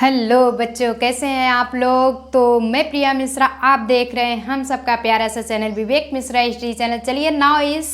Hello बच्चों, कैसे हैं आप लोग। तो मैं प्रिया मिश्रा, आप देख रहे हैं हम सबका प्यारा सा चैनल विवेक मिश्रा हिस्ट्री चैनल। चलिए नाउ इस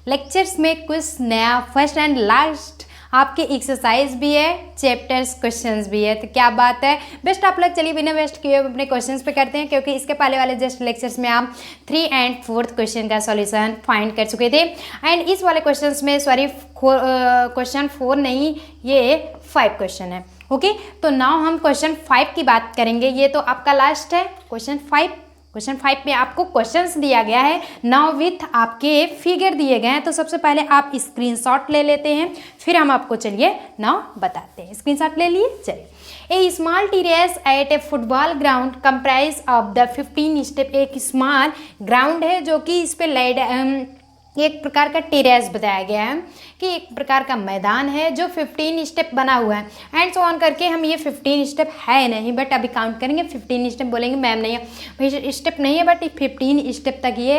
लेक्चर्स में कुछ नया फर्स्ट एंड लास्ट आपके एक्सरसाइज भी है, चैप्टर्स क्वेश्चंस भी है। तो क्या बात है, बेस्ट आप लोग चलिए बिना वेस्ट किए अपने क्वेश्चंस पे करते हैं, क्योंकि इसके पहले वाले जस्ट लेक्चर्स में आप 3 और 4 क्वेश्चन का सॉल्यूशन फाइंड कर चुके थे। एंड इस वाले क्वेश्चंस में सॉरी क्वेश्चन 4 नहीं, ये 5 क्वेश्चन है। ओके तो नाउ हम क्वेश्चन 5 की बात करेंगे। ये तो आपका लास्ट है क्वेश्चन 5। क्वेश्चन 5 में आपको क्वेश्चंस दिया गया है नाउ विथ आपके फिगर दिए गए हैं। तो सबसे पहले आप स्क्रीनशॉट ले लेते हैं, फिर हम आपको चलिए नाउ बताते हैं। स्क्रीनशॉट ले लिए, चलिए। A small terrace at a football ground comprise of the 15 step. एक स्मॉल ग्राउंड है जो कि इस पे एक प्रकार का टेरेस बताया गया है कि एक प्रकार का मैदान है जो 15 स्टेप बना हुआ है। एंड सो ऑन करके हम ये 15 स्टेप है नहीं, बट अभी काउंट करेंगे। 15 स्टेप बोलेंगे मैम नहीं है भाई, स्टेप नहीं है, बट 15 स्टेप तक ये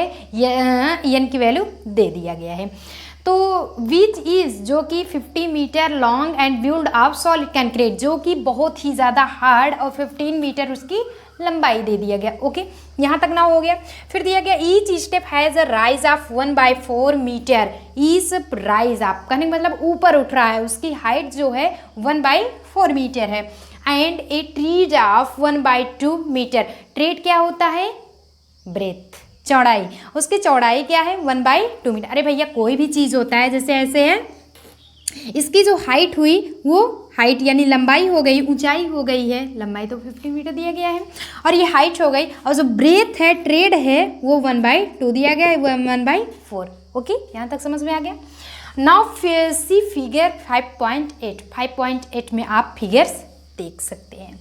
एन की वैल्यू दे दिया गया है। तो विच इज़ जो कि 50 metre long and build of solid concrete, जो कि बहुत ही ज़्यादा हार्ड, और 15 मीटर उसकी लंबाई दे दिया गया। ओके यहाँ तक ना हो गया। फिर दिया गया each step has a rise of 1/4 metre. Each rise आप कहने का मतलब ऊपर उठ रहा है, उसकी हाइट जो है 1/4 मीटर है। And a tread of 1/2 metre. Tread क्या होता है, ब्रेथ, चौड़ाई। उसकी चौड़ाई क्या है 1/2 मीटर। अरे भैया कोई भी चीज़ होता है जैसे ऐसे है, इसकी जो हाइट हुई वो हाइट यानी लंबाई हो गई, ऊंचाई हो गई है, लंबाई तो 50 मीटर दिया गया है, और ये हाइट हो गई, और जो ब्रेथ है ट्रेड है वो 1/2 दिया गया है, 1/4। ओके यहाँ तक समझ में आ गया। Now see figure 5.8। 5.8 में आप फिगर्स देख सकते हैं।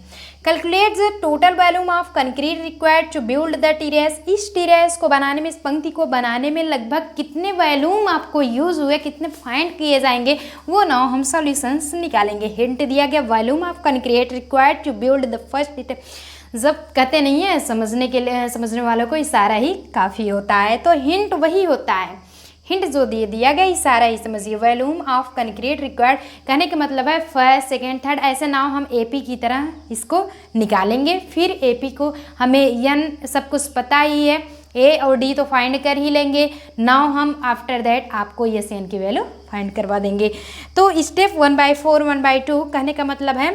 Calculate the total volume of concrete required to build the terrace. इस टेरेस को बनाने में, इस पंक्ति को बनाने में लगभग कितने वॉल्यूम आपको यूज हुए, कितने फाइंड किए जाएंगे, वो नाउ हम सॉल्यूशंस निकालेंगे। हिंट दिया गया volume of concrete required to build the first terrace. जब कहते नहीं है समझने के लिए, समझने वालों को इशारा ही काफ़ी होता है, तो हिंट वही होता है। हिंट जो दिया गया इशारा ही समझिए। वॉल्यूम ऑफ कंक्रीट रिक्वायर्ड कहने का मतलब है फर्स्ट, सेकेंड, थर्ड, ऐसे नाउ हम एपी की तरह इसको निकालेंगे। फिर एपी को हमें एन सब कुछ पता ही है, ए और डी तो फाइंड कर ही लेंगे। नाउ हम आफ्टर दैट आपको एस एन की वैल्यू फाइंड करवा देंगे। तो स्टेप 1/4 1/2 कहने का मतलब है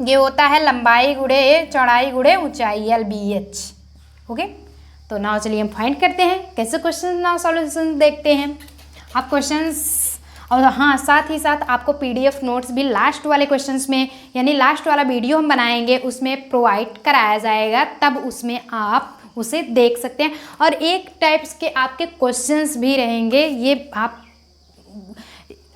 ये होता है लंबाई गुड़े चौड़ाई गुड़े ऊंचाई, LBH। ओके तो नाउ चलिए हम फाइंड करते हैं कैसे क्वेश्चन नाउ सॉल्यूशन देखते हैं। आप क्वेश्चंस, और हाँ साथ ही साथ आपको PDF नोट्स भी लास्ट वाले क्वेश्चंस में, यानी लास्ट वाला वीडियो हम बनाएंगे उसमें प्रोवाइड कराया जाएगा, तब उसमें आप उसे देख सकते हैं। और एक टाइप्स के आपके क्वेश्चंस भी रहेंगे। ये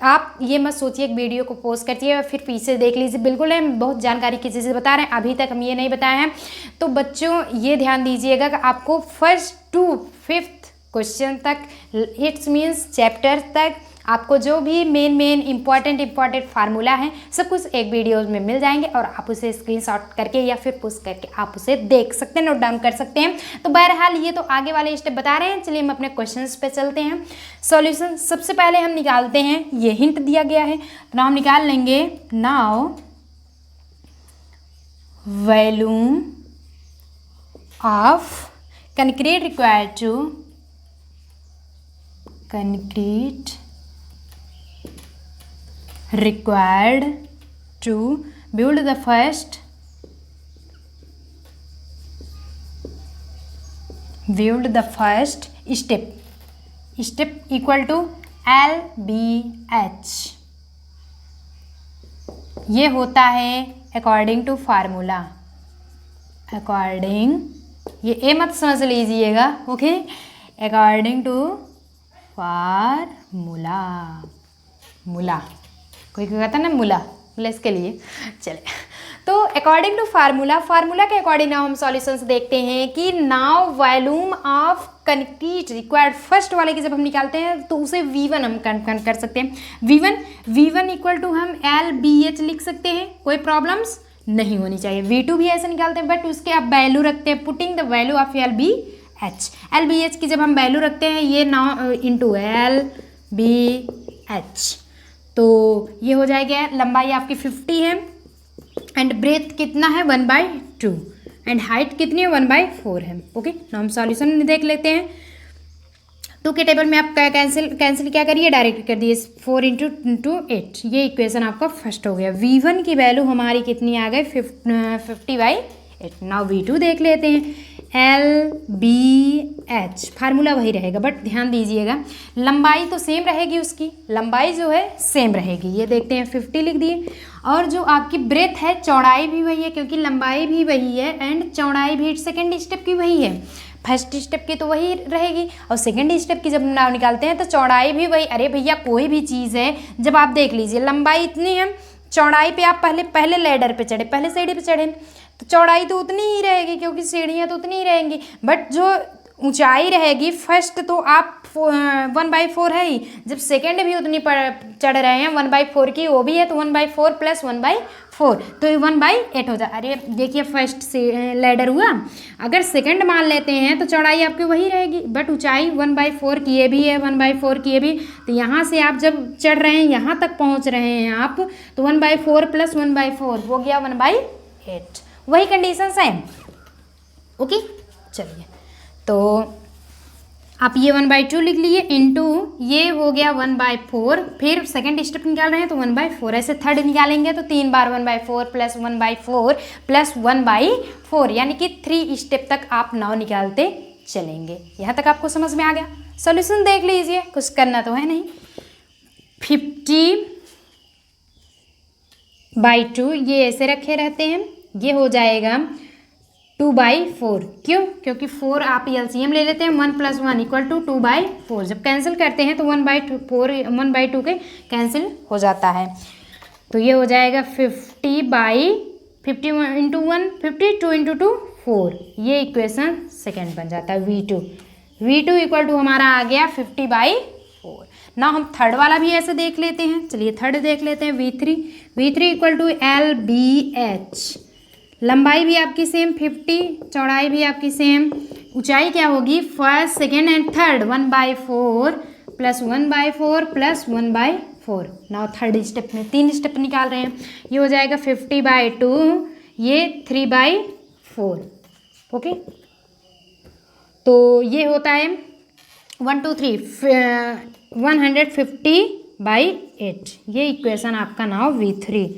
आप ये मत सोचिए एक वीडियो को पोस्ट करती है फिर पीछे देख लीजिए, बिल्कुल हम बहुत जानकारी की चीज़ें बता रहे हैं, अभी तक हम ये नहीं बताए हैं। तो बच्चों ये ध्यान दीजिएगा कि आपको फर्स्ट टू 5th क्वेश्चन तक, इट्स मीन्स चैप्टर तक, आपको जो भी मेन इंपॉर्टेंट फार्मूला है सब कुछ एक वीडियो में मिल जाएंगे, और आप उसे स्क्रीनशॉट करके या फिर पुश करके आप उसे देख सकते हैं, नोट डाउन कर सकते हैं। तो बहरहाल ये तो आगे वाले स्टेप बता रहे हैं। चलिए हम अपने क्वेश्चंस पे चलते हैं। सॉल्यूशन सबसे पहले हम निकालते हैं, ये हिंट दिया गया है तो नाउ हम निकाल लेंगे। Now volume of concrete required to required to build the first step equal to LBH। ये होता है अकॉर्डिंग टू फार्मूला, ये ए मत समझ लीजिएगा। ओके अकॉर्डिंग टू फार्मूला, कोई कहता है ना मुला इसके लिए। चले तो अकॉर्डिंग टू फार्मूला के अकॉर्डिंग नाउ हम सॉल्यूशंस देखते हैं कि now volume of concrete required, first वाले की जब हम निकालते हैं तो उसे V1 हम कन्फर्म कर सकते हैं। V1 इक्वल टू हम LBH लिख सकते हैं, कोई प्रॉब्लम्स नहीं होनी चाहिए। V2 भी ऐसे निकालते हैं, बट उसके आप वैल्यू रखते हैं, putting the value of LBH की जब हम वैल्यू रखते हैं ये नाउ इंटू LBH, तो ये हो जाएगा लंबाई आपकी 50 है, एंड ब्रेथ कितना है 1/2 एंड हाइट कितनी है 1/4 है। ओके, नाउ हम सॉल्यूशन देख लेते हैं। 2 के टेबल में आप कैंसिल क्या करिए, डायरेक्ट कर दिए 4 × 8। ये इक्वेशन आपका फर्स्ट हो गया। V1 की वैल्यू हमारी कितनी आ गई 50/8। नाउ V2 देख लेते हैं। LBH फार्मूला वही रहेगा, बट ध्यान दीजिएगा लंबाई तो सेम रहेगी, उसकी लंबाई जो है सेम रहेगी। ये देखते हैं 50 लिख दिए। और जो आपकी ब्रेथ है चौड़ाई भी वही है, क्योंकि लंबाई भी वही है एंड चौड़ाई भी सेकेंड स्टेप की वही है। फर्स्ट स्टेप की तो वही रहेगी और सेकेंड स्टेप की जब नाम निकालते हैं तो चौड़ाई भी वही। अरे भैया कोई भी चीज़ है, जब आप देख लीजिए लंबाई इतनी है, चौड़ाई पे आप पहले लैडर पे चढ़े, पहले सीढ़ी पे चढ़े, तो चौड़ाई तो उतनी ही रहेगी क्योंकि सीढ़ियाँ तो उतनी ही रहेंगी। बट जो ऊंचाई रहेगी फर्स्ट तो आप 1/4 है ही, जब सेकेंड भी उतनी चढ़ रहे हैं 1/4 की, वो भी है तो 1/4 + 1/4 तो 1/8 हो जाए। अरे देखिए फर्स्ट से लैडर हुआ, अगर सेकेंड मान लेते हैं तो चौड़ाई आपकी वही रहेगी, बट ऊंचाई 1/4 की ये भी है, 1/4 की ये भी। तो यहाँ से आप जब चढ़ रहे हैं यहाँ तक पहुँच रहे हैं आप, तो 1/4 + 1/4 हो गया 1/8। वही कंडीशन है। ओके, चलिए तो आप ये 1/2 लिख लिए इंटू ये हो गया 1/4। फिर सेकंड स्टेप निकाल रहे हैं तो 1/4, ऐसे थर्ड निकालेंगे तो 3 बार 1/4 + 1/4 + 1/4, यानी कि 3 स्टेप तक आप नाव निकालते चलेंगे। यहाँ तक आपको समझ में आ गया। सॉल्यूशन देख लीजिए, कुछ करना तो है नहीं। 50/2 ये ऐसे रखे रहते हैं, ये हो जाएगा 2/4। क्यों? क्योंकि 4 आप एलसीएम ले लेते हैं, 1 + 1 = 2/4। जब कैंसिल करते हैं तो 1/2 के कैंसिल हो जाता है। तो ये हो जाएगा 50 × 1 52 × 2 4। ये इक्वेशन सेकेंड बन जाता है V2 = हमारा आ गया 50/4। ना हम थर्ड वाला भी ऐसे देख लेते हैं। चलिए थर्ड देख लेते हैं। V3 = LBH। लंबाई भी आपकी सेम 50, चौड़ाई भी आपकी सेम। ऊंचाई क्या होगी first second and third 1/4 + 1/4 + 1/4। Now third step में 3 स्टेप निकाल रहे हैं। ये हो जाएगा 50/2, ये 3/4। ओके, तो ये होता है 1 2 3 150/8। ये इक्वेशन आपका now V3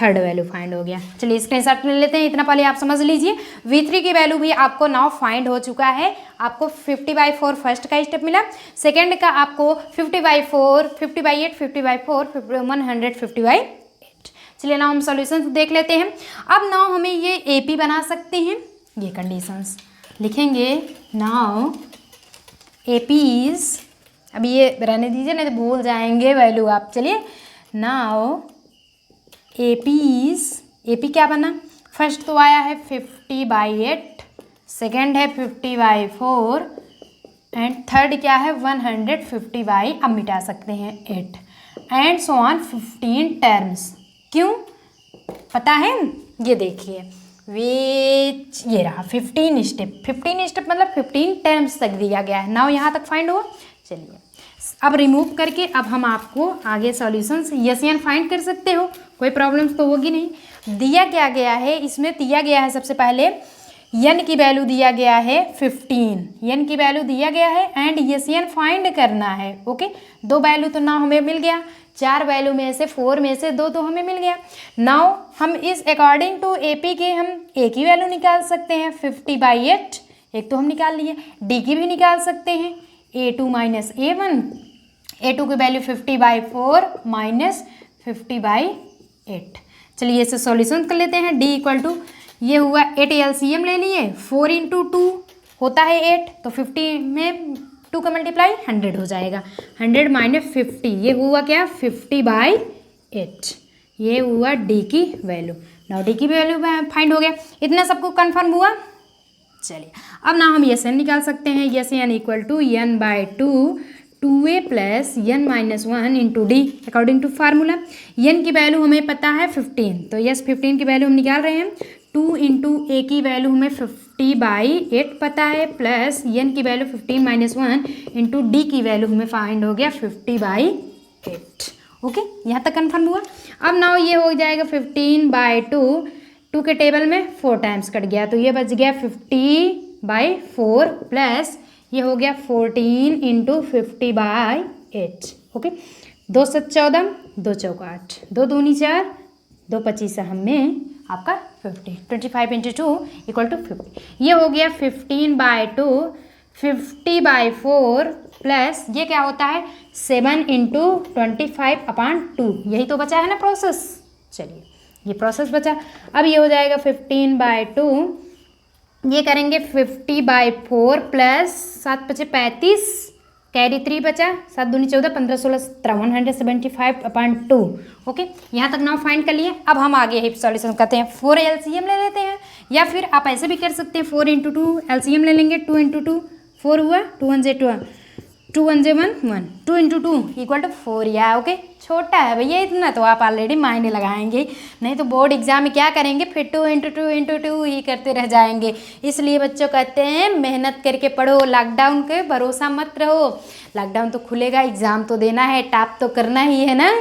third value find हो गया। चलिए स्क्रीनशॉट ले लेते हैं, इतना पहले आप समझ लीजिए। V3 की वैल्यू भी आपको नाउ फाइंड हो चुका है। आपको 50/4 फर्स्ट का स्टेप मिला, सेकंड का आपको 50/4 50/8 50/4 150/8। चलिए नाउ हम सॉल्यूशन देख लेते हैं। अब नाउ हमें ये AP बना सकते हैं। ये कंडीशंस लिखेंगे। नाउ AP इज, अभी ये रहने दीजिए नहीं तो भूल जाएंगे वैल्यू आप। चलिए नाउ AP क्या बना, फर्स्ट तो आया है 50/8, सेकेंड है 50/4 एंड थर्ड क्या है 150/, अब मिटा सकते हैं 8 एंड सो ऑन 15 टर्म्स। क्यों पता है? ये देखिए ये रहा 15 स्टेप। 15 स्टेप मतलब 15 टर्म्स तक दिया गया है। नाउ यहाँ तक फाइंड हुआ। चलिए अब रिमूव करके अब हम आपको आगे सॉल्यूशंस यस या फाइंड कर सकते हो, कोई प्रॉब्लम तो होगी नहीं। दिया क्या गया है, इसमें दिया गया है सबसे पहले यन की वैल्यू दिया गया है 15, यन की वैल्यू दिया गया है एंड यस एन फाइंड करना है। ओके, 2 वैल्यू तो ना हमें मिल गया, 4 वैल्यू में से 4 में से 2 तो हमें मिल गया। नाउ हम इस अकॉर्डिंग टू AP के हम एक ही वैल्यू निकाल सकते हैं 50/8, एक तो हम निकाल लिए। D की भी निकाल सकते हैं, A2 - A1, A2 की वैल्यू 50/4 - 50/8। चलिए इसे सॉल्यूशन कर लेते हैं। D = ये हुआ 8 LCM ले लिए, 4 × 2 होता है 8, तो 50 में 2 का मल्टीप्लाई 100 हो जाएगा। 100 - 50 ये हुआ क्या 50/8। ये हुआ D की वैल्यू। नाउ D की वैल्यू फाइंड हो गया। इतना सबको कन्फर्म हुआ। चलिए अब ना हम यस एन निकाल सकते हैं। Yes n = n/2 2a + n - 1 × D according to formula. n की वैल्यू हमें पता है 15, तो यस 15 की वैल्यू हम निकाल रहे हैं। 2 × A की वैल्यू हमें 50/8 पता है, प्लस n की वैल्यू 15 - 1 × D की वैल्यू हमें फाइंड हो गया 50/8। ओके, यहाँ तक कन्फर्म हुआ। अब नाउ ये हो जाएगा 15/2, 2 के टेबल में 4 टाइम्स कट गया तो ये बच गया 50/4 प्लस ये हो गया 14 × 50/8। ओके, 2 7 14, 2 चौक 8, 2 दूनी 4, 2 25 हमें आपका 50, 25 × 2 = 50। ये हो गया 15/2, 50/4 प्लस ये क्या होता है 7 × 25/2, यही तो बचा है ना प्रोसेस। चलिए ये प्रोसेस बचा। अब ये हो जाएगा 15/2, ये करेंगे 50/4 प्लस 7 × 5 = 35, कैरी 3 बचा, 7 दूनी 14, 15 16 17, 175/2। ओके, यहाँ तक नाउ फाइंड कर लिए। अब हम आगे ही सॉल्यूशन करते हैं। 4 LCM ले लेते हैं या फिर आप ऐसे भी कर सकते हैं 4 × 2 LCM ले लेंगे, 2 × 2 4 हुआ, 2 1 × 2 2 1 × 1 1, 2 × 2 = 4 या ओके, छोटा है भैया इतना तो आप ऑलरेडी मायने लगाएंगे, नहीं तो बोर्ड एग्जाम में क्या करेंगे फिर 2 × 2 × 2 ही करते रह जाएंगे। इसलिए बच्चों कहते हैं मेहनत करके पढ़ो, लॉकडाउन के भरोसा मत रहो। लॉकडाउन तो खुलेगा, एग्ज़ाम तो देना है, टॉप तो करना ही है ना।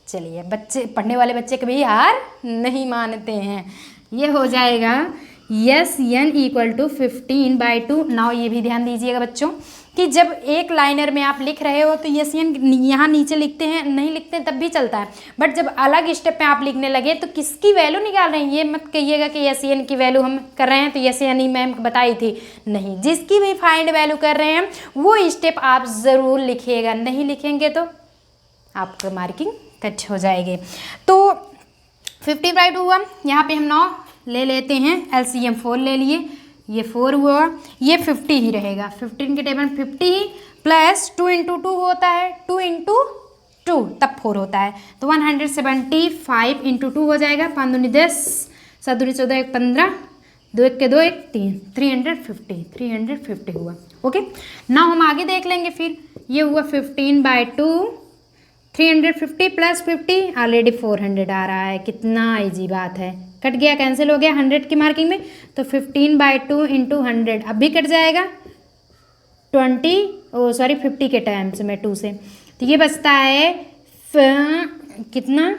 चलिए बच्चे, पढ़ने वाले बच्चे कभी हार नहीं मानते हैं। ये हो जाएगा SN = 15/2। नाउ ये भी ध्यान दीजिएगा बच्चों कि जब एक लाइनर में आप लिख रहे हो तो SN यहाँ नीचे लिखते हैं, नहीं लिखते हैं तब भी चलता है, बट जब अलग स्टेप पे आप लिखने लगे तो किसकी वैल्यू निकाल रहे हैं, ये मत कहिएगा कि SN की वैल्यू हम कर रहे हैं तो SN ही मैम बताई थी, नहीं, जिसकी भी फाइंड वैल्यू कर रहे हैं वो स्टेप आप ज़रूर लिखिएगा, नहीं लिखेंगे तो आपका मार्किंग कट हो जाएगी। तो 50/2 हुआ, यहाँ पे हम 9 ले लेते हैं, LCM 4 ले लिए, ये 4 हुआ, ये 50 ही रहेगा, 15 के टेबल 50 प्लस 2 × 2 होता है, 2 × 2 तब 4 होता है, तो 175 × 2 हो जाएगा, 5 दूनी 10, 7 दूनी 14, 1 15, 2 1 के 2 1 3, 350 हुआ। ओके, ना हम आगे देख लेंगे फिर। ये हुआ 15/2, 350 प्लस 50 ऑलरेडी 400 आ रहा है, कितना इजी बात है, कट गया, कैंसिल हो गया 100 की मार्किंग में, तो 15/2 × 100 अब भी कट जाएगा 50 के टाइम्स में 2 से, तो ये बचता है कितना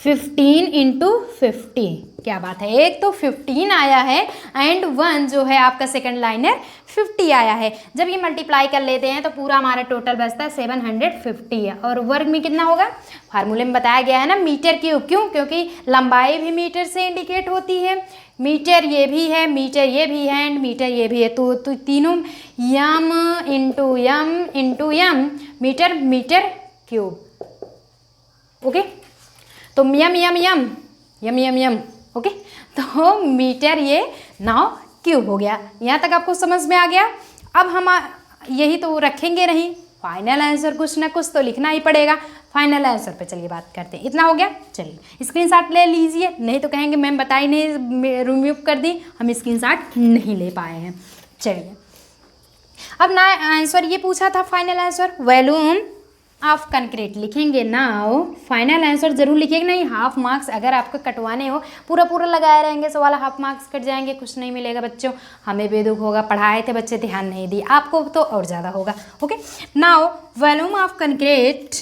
15 × 50। क्या बात है, एक तो 15 आया है एंड 1 जो है आपका सेकंड लाइनर 50 आया है। जब ये मल्टीप्लाई कर लेते हैं तो पूरा हमारा टोटल बचता है 750 है, और वर्ग में कितना होगा, फार्मूले में बताया गया है ना मीटर क्यूब, क्यों, क्योंकि लंबाई भी मीटर से इंडिकेट होती है, मीटर ये भी है, मीटर ये भी है एंड मीटर ये भी है, तो तीनों यम इंटू यम मीटर मीटर क्यूब। ओके, तो यम यम यम यम यम यम ओके, तो मीटर ये नाउ क्यूब हो गया। यहाँ तक आपको समझ में आ गया। अब हम यही तो रखेंगे नहीं, फाइनल आंसर कुछ ना कुछ तो लिखना ही पड़ेगा। फाइनल आंसर पे चलिए बात करते हैं। इतना हो गया, चलिए स्क्रीनशॉट ले लीजिए, नहीं तो कहेंगे मैम बताई नहीं, रिमूव कर दी, हम स्क्रीनशॉट नहीं ले पाए हैं। चलिए अब ना आंसर ये पूछा था, final answer volume of concrete लिखेंगे। नाउ फाइनल आंसर जरूर लिखिएगा, नहीं हाफ मार्क्स अगर आपको कटवाने हो पूरा पूरा लगाए रहेंगे सो वाला हाफ मार्क्स कट जाएंगे, कुछ नहीं मिलेगा बच्चों। हमें बेदुख होगा, पढ़ाए थे बच्चे ध्यान नहीं दिए, आपको तो और ज़्यादा होगा। Okay, now volume of concrete,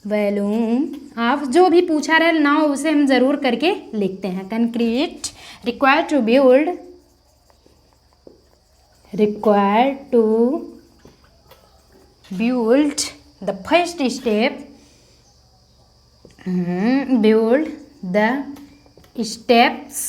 volume of जो भी पूछा रहे नाउ उसे हम ज़रूर करके लिखते हैं। Concrete required to build, required to build the first step, build the steps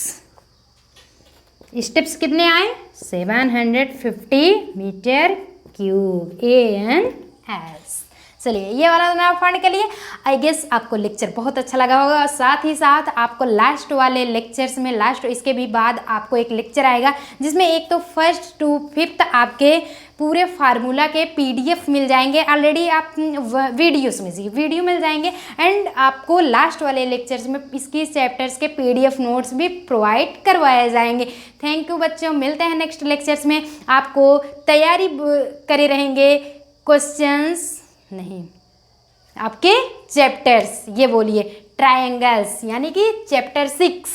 कितने आए 750 मीटर क्यूब ANS। चलिए ये वाला मैं फाइंड कर लिए। आई गेस आपको लेक्चर बहुत अच्छा लगा होगा, और साथ ही साथ आपको लास्ट वाले लेक्चर्स में लास्ट इसके भी बाद आपको एक लेक्चर आएगा जिसमें एक तो 1st to 5th आपके पूरे फार्मूला के PDF मिल जाएंगे। ऑलरेडी आप वीडियो मिल जाएंगे एंड आपको लास्ट वाले लेक्चर्स में इसकी चैप्टर्स के PDF नोट्स भी प्रोवाइड करवाए जाएंगे। थैंक यू बच्चों, मिलते हैं नेक्स्ट लेक्चर्स में। आपको तैयारी करे रहेंगे, क्वेश्चंस नहीं, आपके चैप्टर्स, ये बोलिए ट्रायंगल्स, यानी कि चैप्टर 6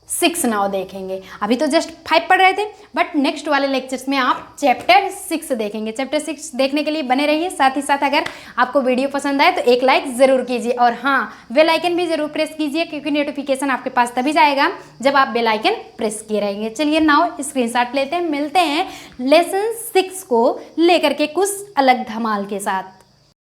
6 नाउ देखेंगे। अभी तो जस्ट 5 पढ़ रहे थे, बट नेक्स्ट वाले लेक्चर्स में आप चैप्टर 6 देखेंगे। चैप्टर 6 देखने के लिए बने रहिए। साथ ही साथ अगर आपको वीडियो पसंद आए तो एक लाइक ज़रूर कीजिए, और हाँ, बेल आइकन भी ज़रूर प्रेस कीजिए, क्योंकि नोटिफिकेशन आपके पास तभी जाएगा जब आप बेल आइकन प्रेस किए रहेंगे। चलिए नाउ स्क्रीनशॉट लेते हैं, मिलते हैं लेसन 6 को लेकर के कुछ अलग धमाल के साथ।